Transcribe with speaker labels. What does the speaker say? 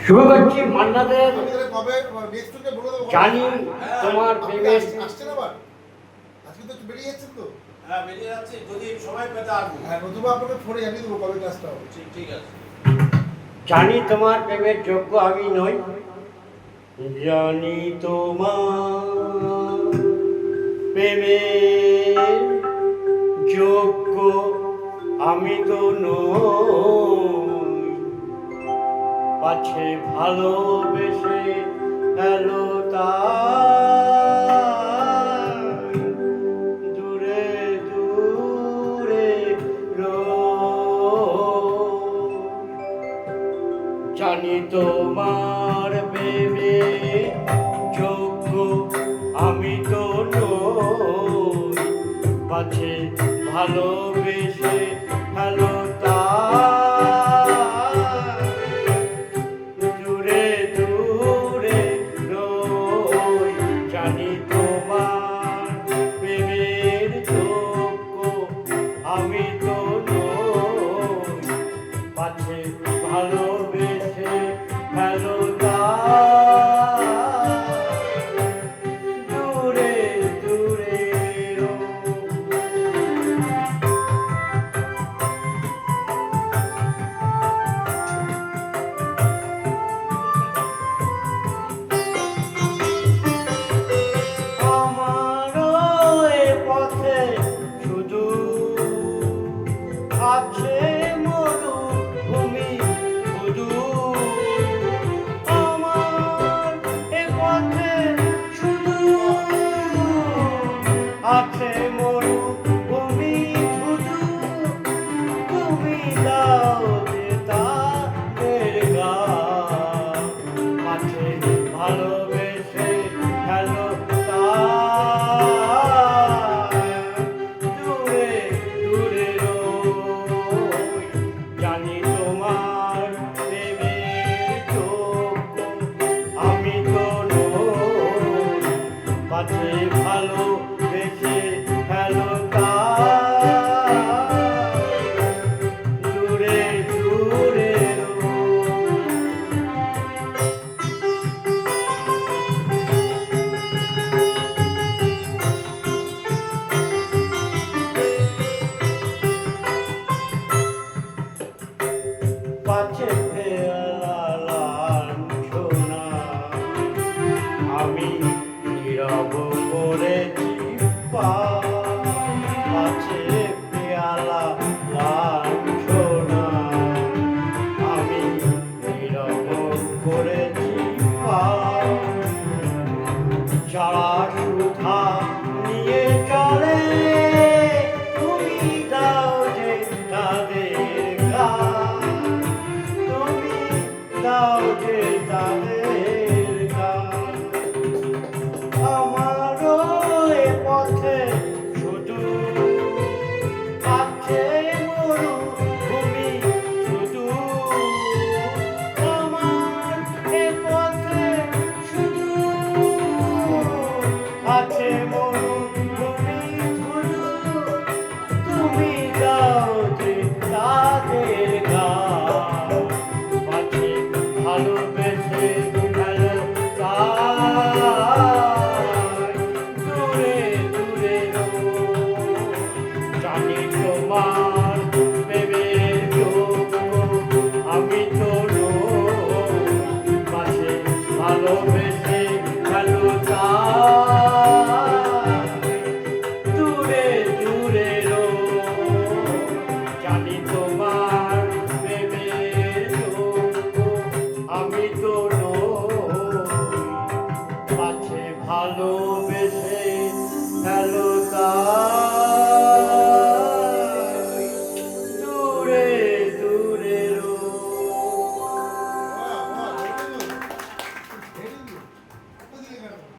Speaker 1: শুরু করছি মান্নাদের। জানি তোমার প্রেমের
Speaker 2: আসছেন আবার আজকে তো বেরিয়ে যাচ্ছেন তো।
Speaker 3: হ্যাঁ বেরিয়ে যাচ্ছি, যদি সময় পেতে আসবো।
Speaker 2: হ্যাঁ নতুবা আপনাকে ফোনে জানিয়ে দেবো কবে ক্লাসটা হবে।
Speaker 3: ঠিক আছে।
Speaker 1: জানি তোমার প্রেমের যোগ্য আমি নই, জানি তোমার প্রেমের যোগ্য আমি তো নই, পাছে ভালোবেসে এলো তাই দূরে দূরে রই। জানি তোমার প্রেমে যোগ্য আমি তো নই, পাছে ভালোবেসে হ্যালো দূরে দূরে রই। জানি তোমার প্রেমের যোগ্য আমি তো নই, পাছে ভালোবেসে হ্যালো দূরে দূরে রই। আমারও এ পথে শুধু আছে মরুভূমি শুধু, আমার এ পথে শুধু আছে মরুভূমি শুধু, তুমি দাও যে তাদের গান, মাঝে ভালোবেসে হ্যালো দূরে দূরে রই। জানি তোমার প্রেমের যোগ্য আমি তো নই, পাছে ভালোবেসে হ্যালো দূরে দূরে রই। পাছে পেয়ালা লাঞ্ছনা আমি নীরব করেছি পাছে পেয়ালা লাঞ্ছনা আমি নীরব করেছি যারা সুধা নিয়ে চলে তুমি দাও যে তাদের গান, তুমি দাও যে তাদের